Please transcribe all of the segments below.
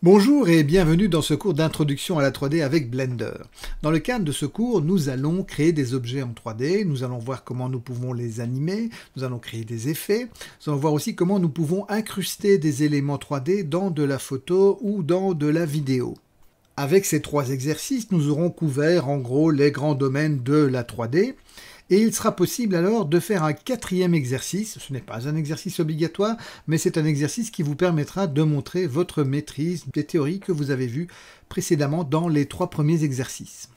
Bonjour et bienvenue dans ce cours d'introduction à la 3D avec Blender. Dans le cadre de ce cours, nous allons créer des objets en 3D, nous allons voir comment nous pouvons les animer, nous allons créer des effets, nous allons voir aussi comment nous pouvons incruster des éléments 3D dans de la photo ou dans de la vidéo. Avec ces trois exercices, nous aurons couvert en gros les grands domaines de la 3D. Et il sera possible alors de faire un quatrième exercice. Ce n'est pas un exercice obligatoire, mais c'est un exercice qui vous permettra de montrer votre maîtrise des théories que vous avez vues précédemment dans les trois premiers exercices.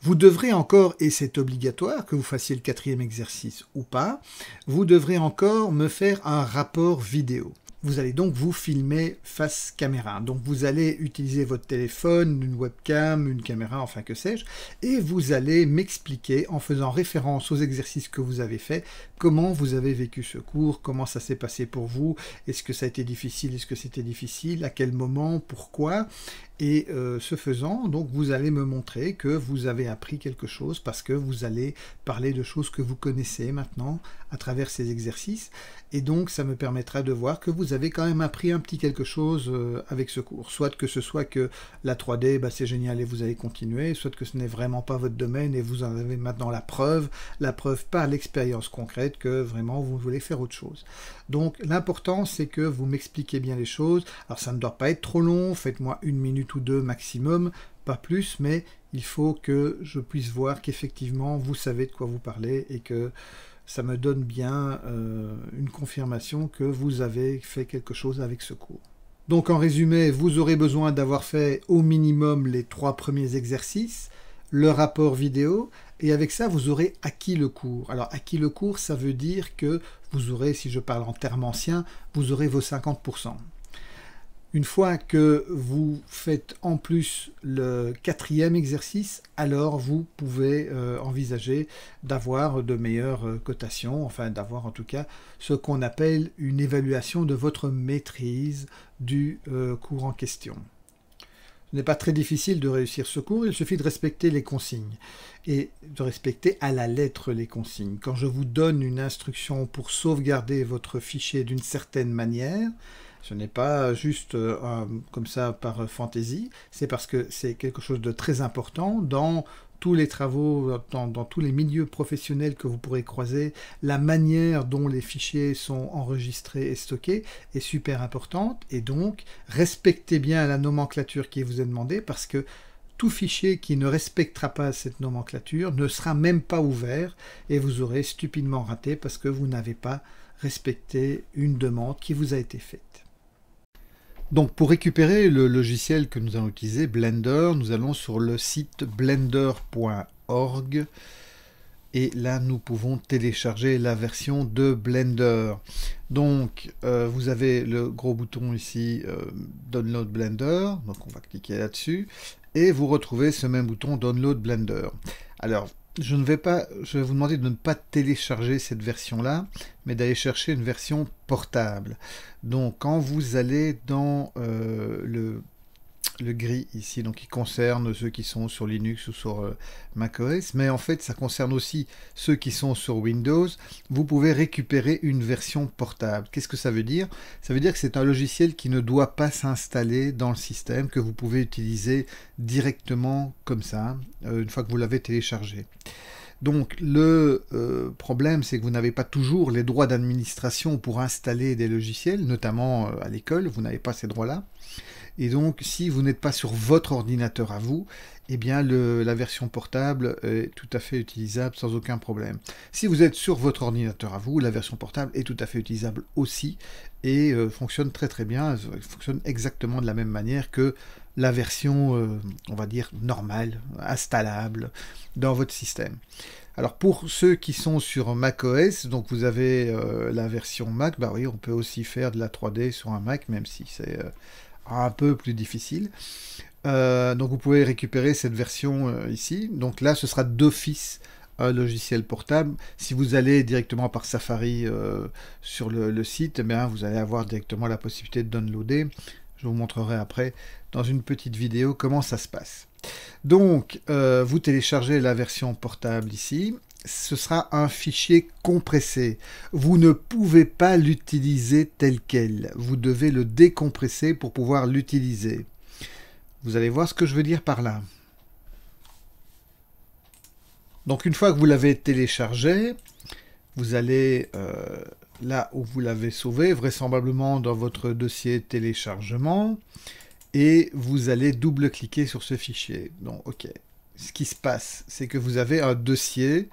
Vous devrez encore, et c'est obligatoire que vous fassiez le quatrième exercice ou pas, vous devrez encore me faire un rapport vidéo. Vous allez donc vous filmer face caméra. Donc vous allez utiliser votre téléphone, une webcam, une caméra, enfin que sais-je, et vous allez m'expliquer en faisant référence aux exercices que vous avez faits, comment vous avez vécu ce cours, comment ça s'est passé pour vous, est-ce que ça a été difficile, est-ce que c'était difficile, à quel moment, pourquoi. Et ce faisant, donc vous allez me montrer que vous avez appris quelque chose parce que vous allez parler de choses que vous connaissez maintenant à travers ces exercices. Et donc ça me permettra de voir que vous avez quand même appris un petit quelque chose avec ce cours. Soit que ce soit que la 3D, c'est génial et vous allez continuer, soit que ce n'est vraiment pas votre domaine et vous en avez maintenant la preuve par l'expérience concrète que vraiment vous voulez faire autre chose. Donc l'important c'est que vous m'expliquez bien les choses. Alors ça ne doit pas être trop long, faites-moi 1 minute ou 2 maximum, pas plus, mais il faut que je puisse voir qu'effectivement vous savez de quoi vous parlez et que ça me donne bien une confirmation que vous avez fait quelque chose avec ce cours. Donc en résumé, vous aurez besoin d'avoir fait au minimum les 3 premiers exercices, le rapport vidéo, et avec ça vous aurez acquis le cours. Alors acquis le cours, ça veut dire que vous aurez, si je parle en termes anciens, vous aurez vos 50%. Une fois que vous faites en plus le quatrième exercice, alors vous pouvez envisager d'avoir de meilleures cotations, enfin d'avoir en tout cas ce qu'on appelle une évaluation de votre maîtrise du cours en question. Ce n'est pas très difficile de réussir ce cours, il suffit de respecter les consignes et de respecter à la lettre les consignes. Quand je vous donne une instruction pour sauvegarder votre fichier d'une certaine manière, ce n'est pas juste comme ça par fantaisie, c'est parce que c'est quelque chose de très important dans tous les travaux, dans tous les milieux professionnels que vous pourrez croiser. La manière dont les fichiers sont enregistrés et stockés est super importante, et donc respectez bien la nomenclature qui vous est demandée, parce que tout fichier qui ne respectera pas cette nomenclature ne sera même pas ouvert, et vous aurez stupidement raté parce que vous n'avez pas respecté une demande qui vous a été faite. Donc pour récupérer le logiciel que nous allons utiliser, Blender, nous allons sur le site blender.org et là nous pouvons télécharger la version de Blender. Donc vous avez le gros bouton ici, Download Blender, donc on va cliquer là-dessus et vous retrouvez ce même bouton Download Blender. Alors je vais vous demander de ne pas télécharger cette version-là, mais d'aller chercher une version portable. Donc, quand vous allez dans le gris ici, donc qui concerne ceux qui sont sur Linux ou sur macOS, mais en fait, ça concerne aussi ceux qui sont sur Windows, vous pouvez récupérer une version portable. Qu'est-ce que ça veut dire? Ça veut dire que c'est un logiciel qui ne doit pas s'installer dans le système, que vous pouvez utiliser directement comme ça, une fois que vous l'avez téléchargé. Donc le problème, c'est que vous n'avez pas toujours les droits d'administration pour installer des logiciels, notamment à l'école, vous n'avez pas ces droits-là. Et donc, si vous n'êtes pas sur votre ordinateur à vous, eh bien la version portable est tout à fait utilisable sans aucun problème. Si vous êtes sur votre ordinateur à vous, la version portable est tout à fait utilisable aussi et fonctionne très très bien, elle fonctionne exactement de la même manière que la version, on va dire, normale, installable dans votre système. Alors pour ceux qui sont sur macOS, donc vous avez la version Mac, oui, on peut aussi faire de la 3D sur un Mac, même si c'est un peu plus difficile. Donc vous pouvez récupérer cette version ici. Donc là, ce sera d'office un logiciel portable. Si vous allez directement par Safari sur le site, eh bien, vous allez avoir directement la possibilité de downloader. Je vous montrerai après dans une petite vidéo comment ça se passe. Donc, vous téléchargez la version portable ici. ce sera un fichier compressé. Vous ne pouvez pas l'utiliser tel quel. Vous devez le décompresser pour pouvoir l'utiliser. Vous allez voir ce que je veux dire par là. Donc une fois que vous l'avez téléchargé, vous allez là où vous l'avez sauvé, vraisemblablement dans votre dossier téléchargement, et vous allez double-cliquer sur ce fichier. Donc ok. Ce qui se passe, c'est que vous avez un dossier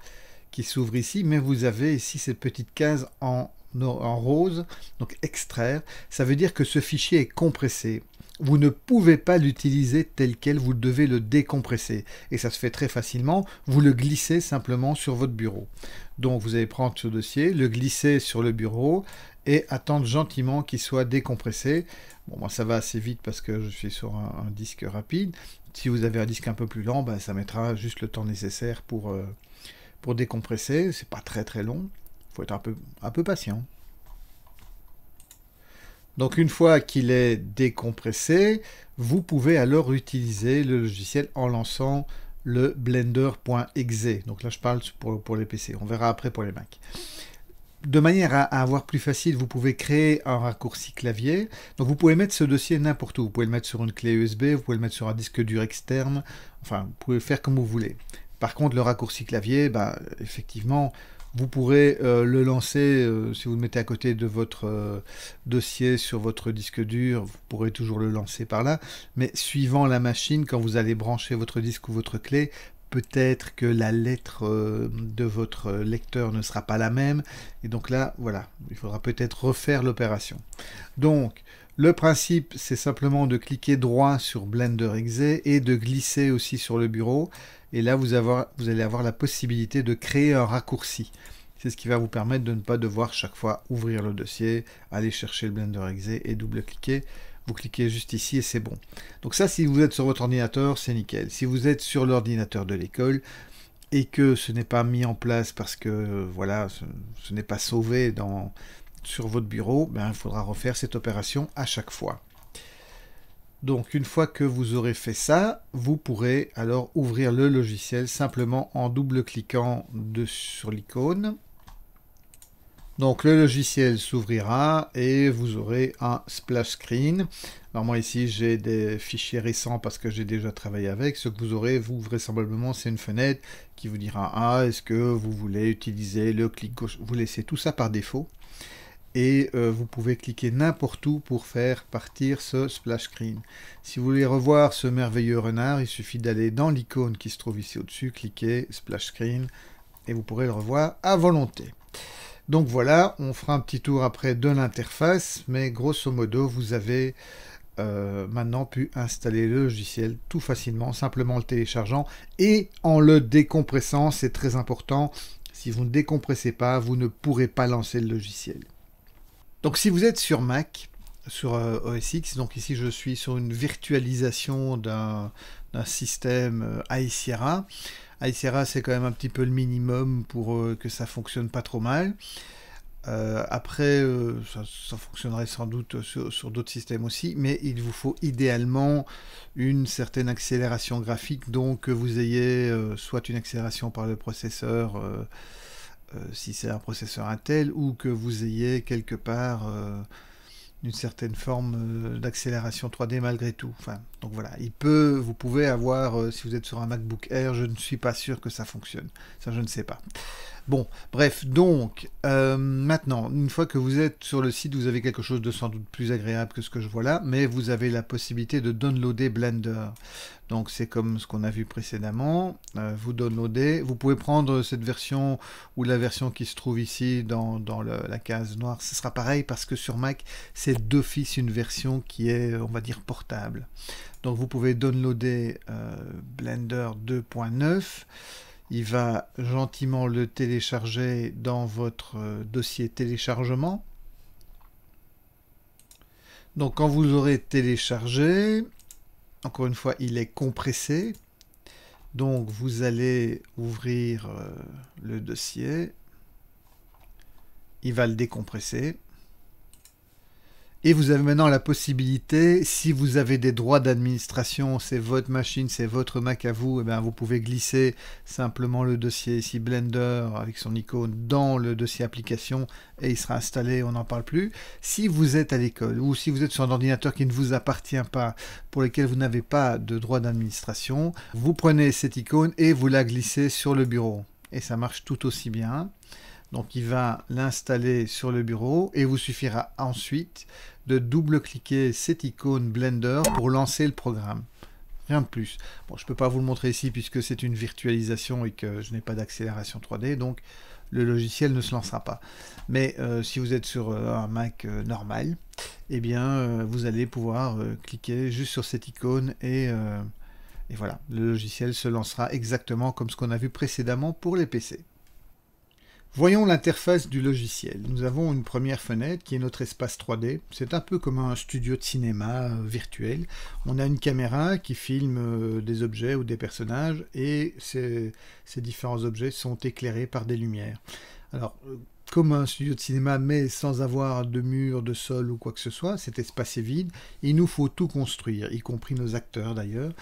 qui s'ouvre ici, mais vous avez ici cette petite case en rose, donc extraire. Ça veut dire que ce fichier est compressé. Vous ne pouvez pas l'utiliser tel quel, vous devez le décompresser. Et ça se fait très facilement, vous le glissez simplement sur votre bureau. Donc vous allez prendre ce dossier, le glisser sur le bureau et attendre gentiment qu'il soit décompressé. Bon, moi ça va assez vite parce que je suis sur un disque rapide. Si vous avez un disque un peu plus lent, ben, ça mettra juste le temps nécessaire pour décompresser. C'est pas très très long. Il faut être un peu patient. Donc une fois qu'il est décompressé, vous pouvez alors utiliser le logiciel en lançant le blender.exe. Donc là je parle pour les PC, on verra après pour les Mac. De manière à avoir plus facile, vous pouvez créer un raccourci clavier. Donc vous pouvez mettre ce dossier n'importe où. Vous pouvez le mettre sur une clé USB, vous pouvez le mettre sur un disque dur externe. Enfin, vous pouvez faire comme vous voulez. Par contre, le raccourci clavier, bah, effectivement, vous pourrez le lancer si vous le mettez à côté de votre dossier sur votre disque dur. Vous pourrez toujours le lancer par là. Mais suivant la machine, quand vous allez brancher votre disque ou votre clé, peut-être que la lettre de votre lecteur ne sera pas la même. Et donc là, voilà, il faudra peut-être refaire l'opération. Donc, le principe, c'est simplement de cliquer droit sur Blender.exe et de glisser aussi sur le bureau. Et là, vous allez avoir la possibilité de créer un raccourci. C'est ce qui va vous permettre de ne pas devoir chaque fois ouvrir le dossier, aller chercher le Blender.exe et double-cliquer. Vous cliquez juste ici et c'est bon. Donc ça, si vous êtes sur votre ordinateur, c'est nickel. Si vous êtes sur l'ordinateur de l'école et que ce n'est pas mis en place parce que voilà, ce n'est pas sauvé sur votre bureau, ben, il faudra refaire cette opération à chaque fois. Donc une fois que vous aurez fait ça, vous pourrez alors ouvrir le logiciel simplement en double-cliquant sur l'icône. Donc le logiciel s'ouvrira et vous aurez un splash screen. Alors moi ici j'ai des fichiers récents parce que j'ai déjà travaillé avec. Ce que vous aurez, vous vraisemblablement, c'est une fenêtre qui vous dira « Ah, est-ce que vous voulez utiliser le clic gauche ?» Vous laissez tout ça par défaut. Et vous pouvez cliquer n'importe où pour faire partir ce splash screen. Si vous voulez revoir ce merveilleux renard, il suffit d'aller dans l'icône qui se trouve ici au-dessus, cliquer splash screen et vous pourrez le revoir à volonté. Donc voilà, on fera un petit tour après de l'interface, mais grosso modo, vous avez maintenant pu installer le logiciel tout facilement, simplement en le téléchargeant et en le décompressant, c'est très important. Si vous ne décompressez pas, vous ne pourrez pas lancer le logiciel. Donc si vous êtes sur Mac, sur OS X, donc ici je suis sur une virtualisation d'un système High Sierra. High Sierra, c'est quand même un petit peu le minimum pour que ça fonctionne pas trop mal. Après, ça fonctionnerait sans doute sur d'autres systèmes aussi, mais il vous faut idéalement une certaine accélération graphique, donc que vous ayez soit une accélération par le processeur, si c'est un processeur Intel, ou que vous ayez quelque part une certaine forme d'accélération 3D malgré tout. Enfin, donc voilà, vous pouvez avoir, si vous êtes sur un MacBook Air, je ne suis pas sûr que ça fonctionne. Ça, je ne sais pas. Bon, bref, donc, maintenant, une fois que vous êtes sur le site, vous avez quelque chose de sans doute plus agréable que ce que je vois là, mais vous avez la possibilité de downloader Blender. Donc c'est comme ce qu'on a vu précédemment, vous downloadez, vous pouvez prendre cette version ou la version qui se trouve ici dans la case noire, ce sera pareil parce que sur Mac, c'est d'office une version qui est, on va dire, portable. Donc vous pouvez downloader Blender 2.9, il va gentiment le télécharger dans votre dossier téléchargement. Donc quand vous aurez téléchargé, encore une fois, il est compressé. Donc vous allez ouvrir le dossier. Il va le décompresser. Et vous avez maintenant la possibilité, si vous avez des droits d'administration, c'est votre machine, c'est votre Mac à vous, et bien vous pouvez glisser simplement le dossier ici Blender avec son icône dans le dossier application et il sera installé, on n'en parle plus. Si vous êtes à l'école ou si vous êtes sur un ordinateur qui ne vous appartient pas, pour lequel vous n'avez pas de droits d'administration, vous prenez cette icône et vous la glissez sur le bureau. Et ça marche tout aussi bien. Donc il va l'installer sur le bureau et vous suffira ensuite de double-cliquer cette icône Blender pour lancer le programme. Rien de plus. Bon, je ne peux pas vous le montrer ici puisque c'est une virtualisation et que je n'ai pas d'accélération 3D, donc le logiciel ne se lancera pas. Mais si vous êtes sur un Mac normal, eh bien vous allez pouvoir cliquer juste sur cette icône et voilà, le logiciel se lancera exactement comme ce qu'on a vu précédemment pour les PC. Voyons l'interface du logiciel. Nous avons une première fenêtre qui est notre espace 3D. C'est un peu comme un studio de cinéma virtuel. On a une caméra qui filme des objets ou des personnages et ces différents objets sont éclairés par des lumières. Alors, comme un studio de cinéma mais sans avoir de mur, de sol ou quoi que ce soit, cet espace est vide. Il nous faut tout construire, y compris nos acteurs d'ailleurs.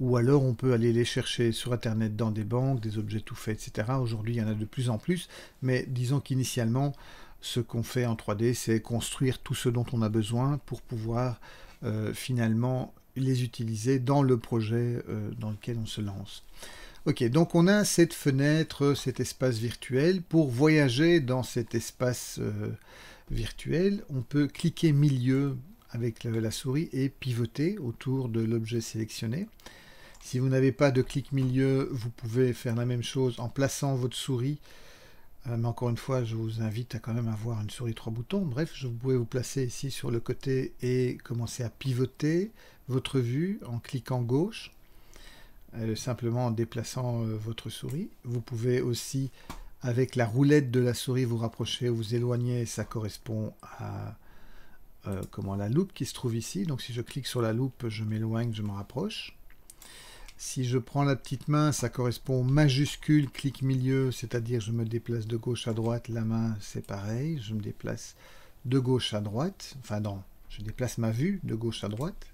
Ou alors on peut aller les chercher sur Internet dans des banques, des objets tout faits, etc. Aujourd'hui, il y en a de plus en plus, mais disons qu'initialement, ce qu'on fait en 3D, c'est construire tout ce dont on a besoin pour pouvoir finalement les utiliser dans le projet dans lequel on se lance. Ok, donc on a cette fenêtre, cet espace virtuel. Pour voyager dans cet espace virtuel, on peut cliquer milieu avec la souris et pivoter autour de l'objet sélectionné. Si vous n'avez pas de clic milieu, vous pouvez faire la même chose en plaçant votre souris. Mais encore une fois, je vous invite à quand même avoir une souris 3 boutons. Bref, vous pouvez vous placer ici sur le côté et commencer à pivoter votre vue en cliquant gauche, simplement en déplaçant votre souris. Vous pouvez aussi, avec la roulette de la souris, vous rapprocher ou vous éloigner. Ça correspond à la loupe qui se trouve ici. Donc si je clique sur la loupe, je m'éloigne, je me rapproche. Si je prends la petite main, ça correspond au majuscule clic milieu, c'est-à-dire je me déplace de gauche à droite. La main, c'est pareil, je me déplace de gauche à droite. Enfin non, je déplace ma vue de gauche à droite.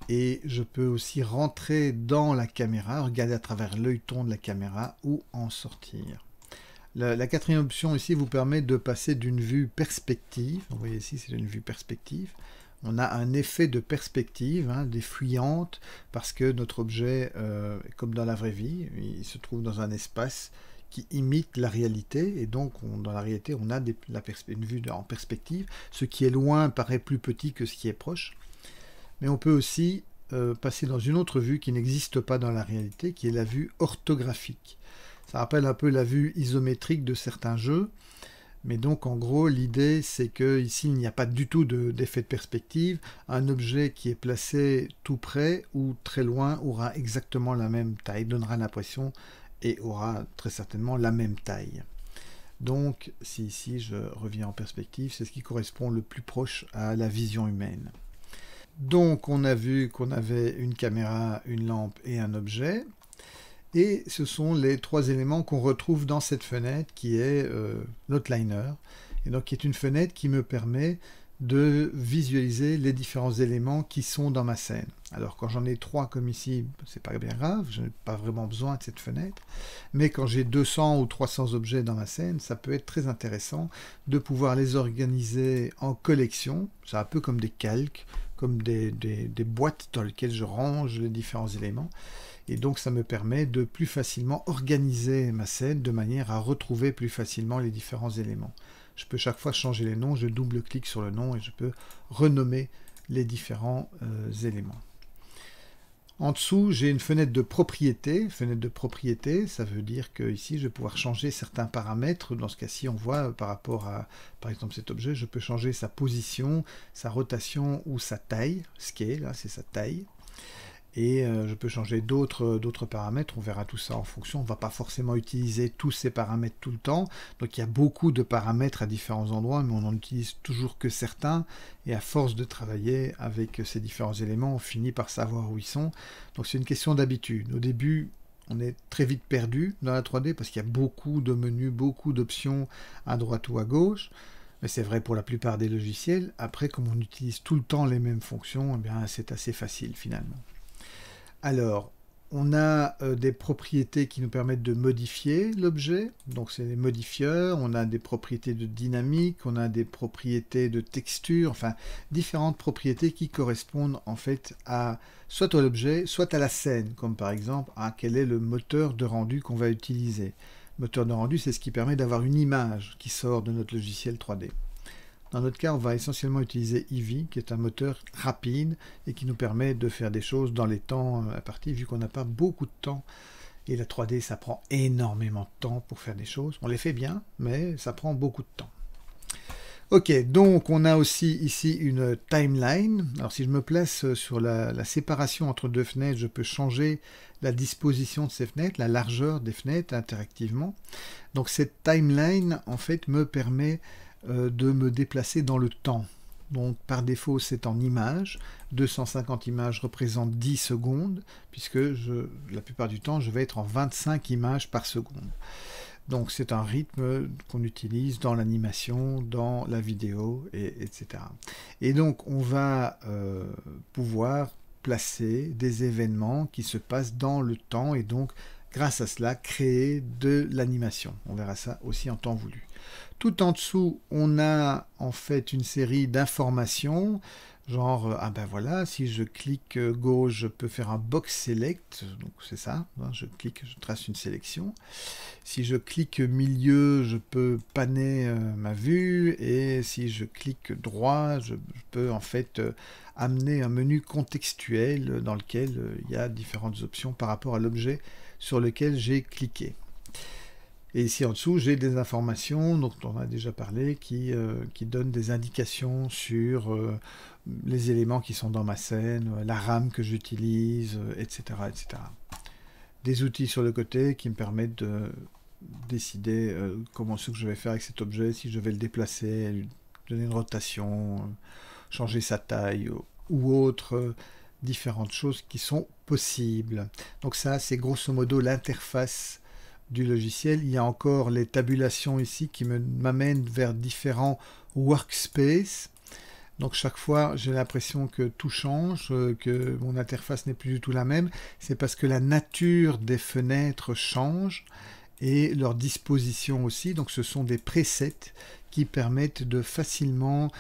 Et je peux aussi rentrer dans la caméra, regarder à travers l'œilleton de la caméra ou en sortir. La quatrième option ici vous permet de passer d'une vue perspective. Vous voyez ici, c'est une vue perspective. On a un effet de perspective, des fuyantes, parce que notre objet, comme dans la vraie vie, il se trouve dans un espace qui imite la réalité, et donc dans la réalité, on a une vue en perspective. Ce qui est loin paraît plus petit que ce qui est proche. Mais on peut aussi passer dans une autre vue qui n'existe pas dans la réalité, qui est la vue orthographique. Ça rappelle un peu la vue isométrique de certains jeux. Mais donc en gros l'idée c'est que ici il n'y a pas du tout d'effet de perspective. Un objet qui est placé tout près ou très loin aura exactement la même taille, donnera l'impression et aura très certainement la même taille. Donc si ici je reviens en perspective, c'est ce qui correspond le plus proche à la vision humaine. Donc on a vu qu'on avait une caméra, une lampe et un objet. Et ce sont les trois éléments qu'on retrouve dans cette fenêtre qui est l'outliner. Et donc qui est une fenêtre qui me permet de visualiser les différents éléments qui sont dans ma scène. Alors quand j'en ai trois comme ici, c'est pas bien grave, je n'ai pas vraiment besoin de cette fenêtre. Mais quand j'ai 200 ou 300 objets dans ma scène, ça peut être très intéressant de pouvoir les organiser en collection. C'est un peu comme des calques, comme des boîtes dans lesquelles je range les différents éléments. Et donc ça me permet de plus facilement organiser ma scène de manière à retrouver plus facilement les différents éléments. Je peux chaque fois changer les noms, je double-clique sur le nom et je peux renommer les différents éléments. En dessous, j'ai une fenêtre de propriété. Fenêtre de propriété, ça veut dire que ici, je vais pouvoir changer certains paramètres. Dans ce cas-ci, on voit par rapport à, par exemple, cet objet, je peux changer sa position, sa rotation ou sa taille. Scale, là, c'est sa taille. Et je peux changer d'autres paramètres, on verra tout ça en fonction. On ne va pas forcément utiliser tous ces paramètres tout le temps. Donc il y a beaucoup de paramètres à différents endroits, mais on n'en utilise toujours que certains. Et à force de travailler avec ces différents éléments, on finit par savoir où ils sont. Donc c'est une question d'habitude. Au début, on est très vite perdu dans la 3D parce qu'il y a beaucoup de menus, beaucoup d'options à droite ou à gauche. Mais c'est vrai pour la plupart des logiciels. Après, comme on utilise tout le temps les mêmes fonctions, eh bien, c'est assez facile finalement. Alors, on a des propriétés qui nous permettent de modifier l'objet, donc c'est les modifieurs, on a des propriétés de dynamique, on a des propriétés de texture, enfin différentes propriétés qui correspondent en fait à soit à l'objet, soit à la scène, comme par exemple à quel est le moteur de rendu qu'on va utiliser. Le moteur de rendu, c'est ce qui permet d'avoir une image qui sort de notre logiciel 3D. Dans notre cas, on va essentiellement utiliser Eevee, qui est un moteur rapide et qui nous permet de faire des choses dans les temps impartis, vu qu'on n'a pas beaucoup de temps. Et la 3D, ça prend énormément de temps pour faire des choses. On les fait bien, mais ça prend beaucoup de temps. Ok, donc on a aussi ici une timeline. Alors si je me place sur la séparation entre deux fenêtres, je peux changer la disposition de ces fenêtres, la largeur des fenêtres interactivement. Donc cette timeline, en fait, me permet de me déplacer dans le temps. Donc par défaut c'est en images, 250 images représentent 10 secondes, puisque la plupart du temps je vais être en 25 images par seconde. Donc c'est un rythme qu'on utilise dans l'animation, dans la vidéo, etc. Et donc on va pouvoir placer des événements qui se passent dans le temps et donc grâce à cela créer de l'animation. On verra ça aussi en temps voulu. Tout en dessous, on a en fait une série d'informations, genre, ah ben voilà, si je clique gauche, je peux faire un box select, donc c'est ça, hein, je clique, je trace une sélection. Si je clique milieu, je peux panner ma vue, et si je clique droit, je peux en fait amener un menu contextuel dans lequel il y a différentes options par rapport à l'objet sur lequel j'ai cliqué. Et ici en dessous, j'ai des informations dont on a déjà parlé qui donnent des indications sur les éléments qui sont dans ma scène, la RAM que j'utilise, etc., etc. Des outils sur le côté qui me permettent de décider comment ce que je vais faire avec cet objet, si je vais le déplacer, lui donner une rotation, changer sa taille ou autre, différentes choses qui sont possibles. Donc ça, c'est grosso modo l'interface du logiciel. Il y a encore les tabulations ici qui m'amènent vers différents workspaces. Donc chaque fois, j'ai l'impression que tout change, que mon interface n'est plus du tout la même. C'est parce que la nature des fenêtres change et leur disposition aussi. Donc ce sont des presets qui permettent de facilement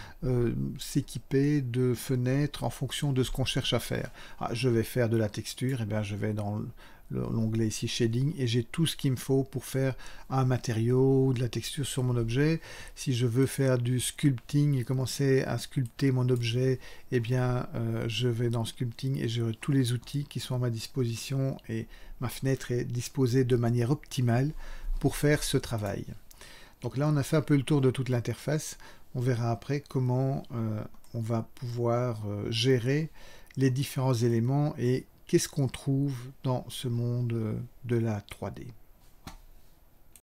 s'équiper de fenêtres en fonction de ce qu'on cherche à faire. Ah, je vais faire de la texture, et bien je vais dans l'onglet ici Shading et j'ai tout ce qu'il me faut pour faire un matériau ou de la texture sur mon objet. Si je veux faire du sculpting et commencer à sculpter mon objet, eh bien je vais dans Sculpting et j'aurai tous les outils qui sont à ma disposition et ma fenêtre est disposée de manière optimale pour faire ce travail. Donc là on a fait un peu le tour de toute l'interface. On verra après comment on va pouvoir gérer les différents éléments et qu'est-ce qu'on trouve dans ce monde de la 3D.